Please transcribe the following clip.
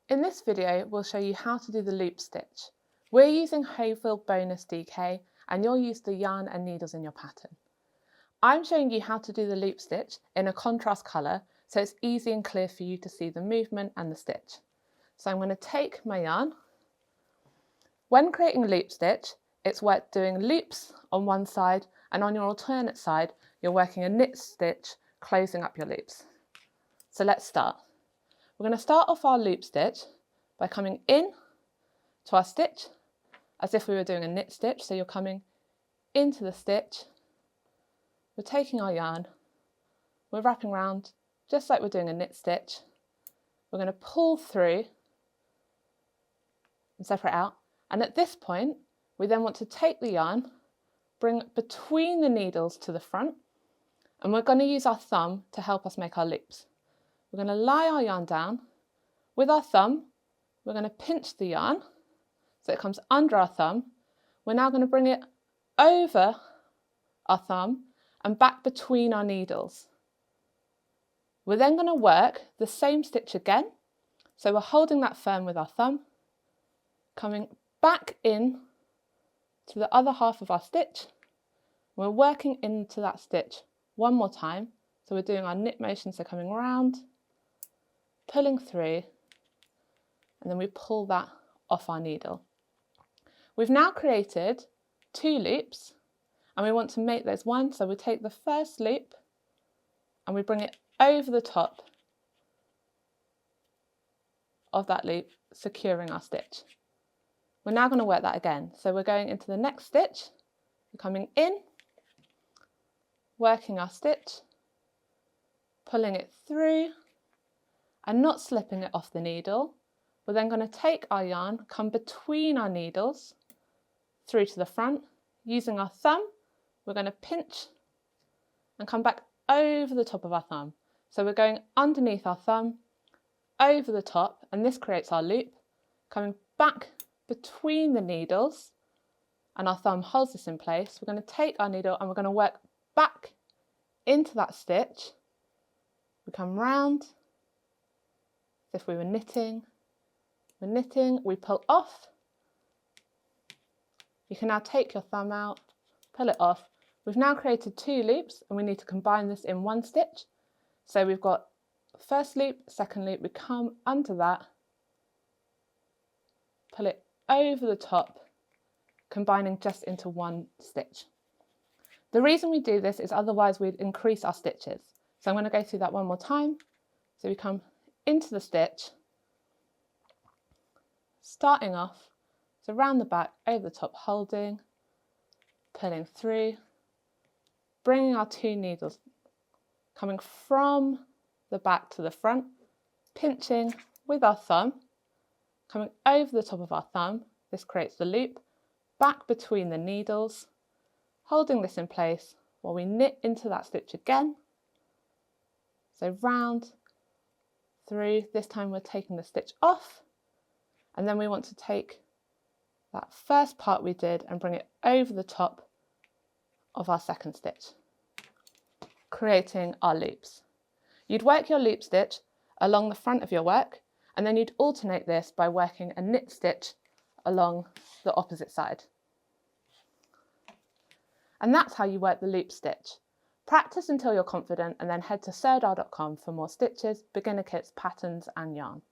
In this video, we'll show you how to do the loop stitch. We're using Hoveville Bonus DK and you'll use the yarn and needles in your pattern. I'm showing you how to do the loop stitch in a contrast colour so it's easy and clear for you to see the movement and the stitch. So I'm going to take my yarn. When creating a loop stitch, it's worth doing loops on one side and on your alternate side, you're working a knit stitch closing up your loops. So let's start. We're going to start off our loop stitch by coming in to our stitch as if we were doing a knit stitch. So you're coming into the stitch, we're taking our yarn, we're wrapping around just like we're doing a knit stitch. We're going to pull through and separate out. And at this point, we then want to take the yarn, bring it between the needles to the front, and we're going to use our thumb to help us make our loops. We're going to lie our yarn down. With our thumb, we're going to pinch the yarn so it comes under our thumb. We're now going to bring it over our thumb and back between our needles. We're then going to work the same stitch again. So we're holding that firm with our thumb, coming back in to the other half of our stitch. We're working into that stitch one more time. So we're doing our knit motion, so coming round, pulling through, and then we pull that off our needle. We've now created 2 loops and we want to make those one. So we take the first loop and we bring it over the top of that loop, securing our stitch. We're now going to work that again. So we're going into the next stitch, we're coming in, working our stitch, pulling it through and not slipping it off the needle. We're then going to take our yarn, come between our needles through to the front. Using our thumb, we're going to pinch and come back over the top of our thumb. So we're going underneath our thumb, over the top, and this creates our loop, coming back between the needles, and our thumb holds this in place. We're going to take our needle and we're going to work back into that stitch. We come round as if we were knitting. We're knitting, we pull off. You can now take your thumb out, pull it off. We've now created 2 loops and we need to combine this in one stitch. So we've got first loop, second loop, we come under that, pull it over the top, combining just into one stitch. The reason we do this is otherwise we'd increase our stitches. So I'm going to go through that one more time. So we come into the stitch, starting off, so round the back, over the top, holding, pulling through, bringing our 2 needles, coming from the back to the front, pinching with our thumb, coming over the top of our thumb, this creates the loop, back between the needles, holding this in place while we knit into that stitch again. So round, through, this time we're taking the stitch off, and then we want to take that first part we did and bring it over the top of our second stitch, creating our loops. You'd work your loop stitch along the front of your work, and then you'd alternate this by working a knit stitch along the opposite side. And that's how you work the loop stitch. Practice until you're confident and then head to surdal.com for more stitches, beginner kits, patterns and yarn.